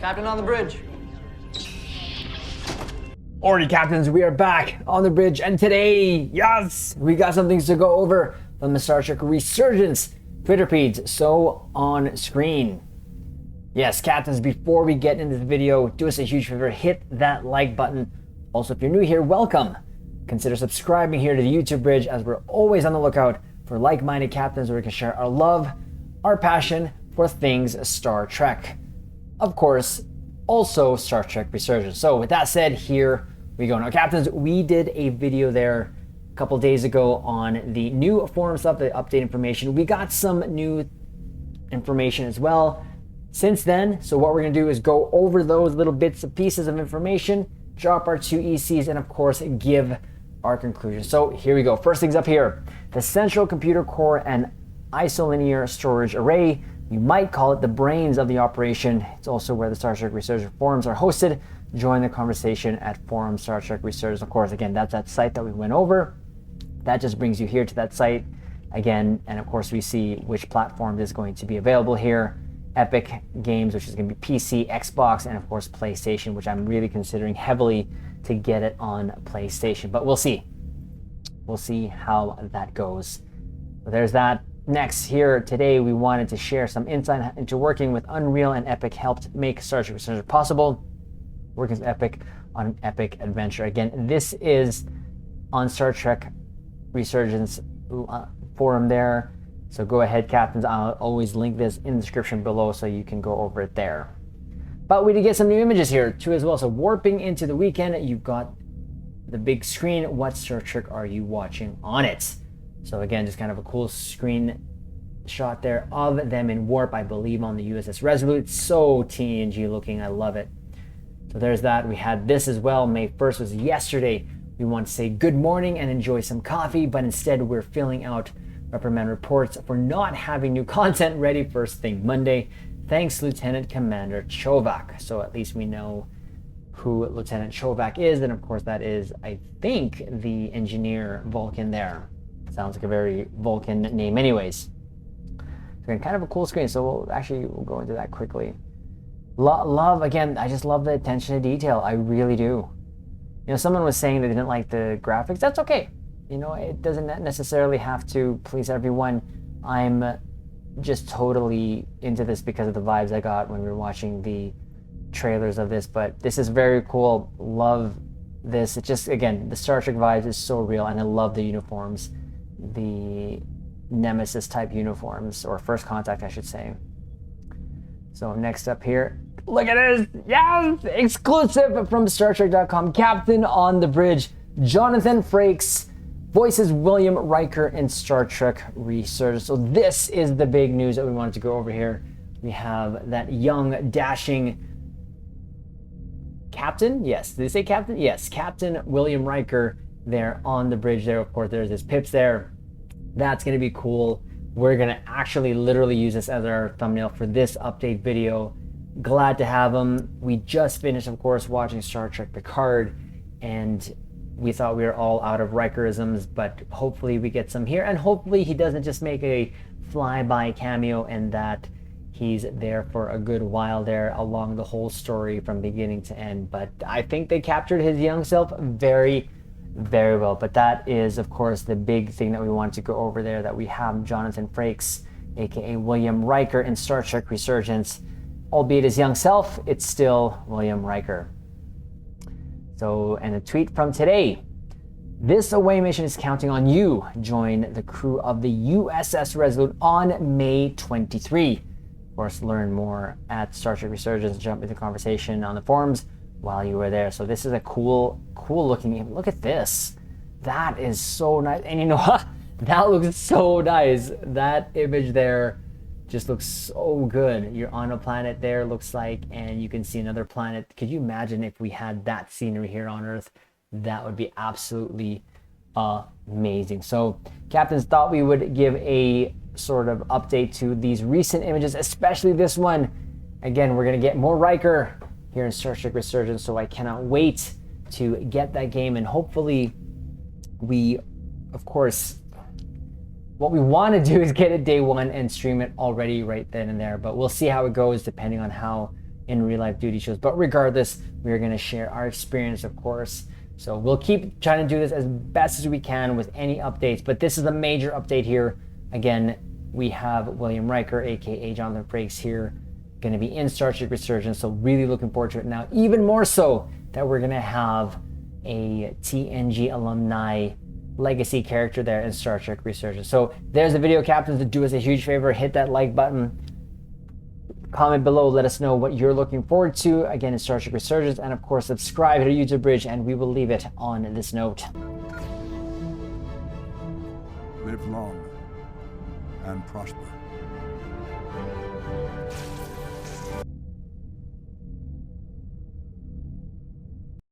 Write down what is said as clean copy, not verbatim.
Captain on the bridge. Alrighty, captains, we are back on the bridge, and today, yes, we got some things to go over from the Star Trek Resurgence Twitter feeds, so on screen. Yes, captains, before we get into the video, do us a huge favor, hit that like button. Also, if you're new here, welcome. Consider subscribing here to the YouTube bridge, as we're always on the lookout for like-minded captains where we can share our love, our passion for things Star Trek. Of course, also Star Trek Resurgence. So with that said, here we go. Now, captains, we did a video there a couple days ago on the new forum stuff, the update information. We got some new information as well since then. So what we're going to do is go over those little bits and pieces of information, drop our 2 ECs, and of course give our conclusion. So here we go. First things up here, the Central Computer Core and Isolinear Storage Array. You might call it the brains of the operation. It's also where the Star Trek Resurgence forums are hosted. Join the conversation at Forum Star Trek Resurgence. Of course, again, that's that site that we went over. That just brings you here to that site again. And of course, we see which platform is going to be available here. Epic Games, which is going to be PC, Xbox, and of course, PlayStation, which I'm really considering heavily to get it on PlayStation. But we'll see. We'll see how that goes. So there's that. Next, here today, we wanted to share some insight into working with Unreal, and Epic helped make Star Trek Resurgence possible. Working with Epic on an epic adventure. Again, this is on Star Trek Resurgence forum there. So go ahead, captains. I'll always link this in the description below so you can go over it there. But we did get some new images here too as well. So warping into the weekend, you've got the big screen. What Star Trek are you watching on it? So again, just kind of a cool screen shot there of them in warp, I believe, on the USS Resolute. So TNG looking, I love it. So there's that. We had this as well. May 1st was yesterday. We want to say good morning and enjoy some coffee, but instead we're filling out reprimand reports for not having new content ready first thing Monday. Thanks, Lieutenant Commander Chovak. So at least we know who Lieutenant Chovak is, and of course that is, I think, the engineer Vulcan there. Sounds like a very Vulcan name anyways. So kind of a cool screen, so we'll go into that quickly. Love, again, I just love the attention to detail. I really do. You know, someone was saying they didn't like the graphics. That's okay. You know, it doesn't necessarily have to please everyone. I'm just totally into this because of the vibes I got when we were watching the trailers of this, but this is very cool. Love this. It just, again, the Star Trek vibes is so real, and I love the uniforms. The Nemesis type uniforms, or First Contact I should say. So next up here, look at this, yes, exclusive from StarTrek.com, Captain on the Bridge, Jonathan Frakes voices William Riker in Star Trek Resurgence. So this is the big news that we wanted to go over here. We have that young, dashing captain, yes, did they say captain? Yes, Captain William Riker there on the bridge there. Of course, there's his pips there. That's going to be cool. We're going to actually literally use this as our thumbnail for this update video. Glad to have him. We just finished, of course, watching Star Trek Picard, and we thought we were all out of Rikerisms, but hopefully we get some here, and hopefully he doesn't just make a flyby cameo, and that he's there for a good while there along the whole story from beginning to end. But I think they captured his young self very well. But that is, of course, the big thing that we wanted to go over there, that we have Jonathan Frakes, aka William Riker, in Star Trek Resurgence. Albeit his young self, it's still William Riker. So, and a tweet from today. This away mission is counting on you. Join the crew of the USS Resolute on May 23. Of course, learn more at Star Trek Resurgence. Jump into the conversation on the forums while you were there. So this is a cool looking. Look at this. That is so nice. And you know what? That looks so nice. That image there just looks so good. You're on a planet there, looks like, and you can see another planet. Could you imagine if we had that scenery here on Earth? That would be absolutely amazing. So captains thought we would give a sort of update to these recent images, especially this one. Again, we're going to get more Riker here in Star Trek Resurgence, so I cannot wait to get that game. And hopefully we, of course, what we want to do is get it day one and stream it already right then and there, but we'll see how it goes depending on how in real life duty shows. But regardless, we are going to share our experience, of course. So we'll keep trying to do this as best as we can with any updates. But this is a major update here. Again, we have William Riker, aka Jonathan Frakes, here, going to be in Star Trek Resurgence. So really looking forward to it now. Even more so that we're going to have a TNG alumni legacy character there in Star Trek Resurgence. So there's the video, captains. To do us a huge favor, hit that like button, comment below, let us know what you're looking forward to again in Star Trek Resurgence, and of course subscribe to YouTube Bridge, and we will leave it on this note. Live long and prosper.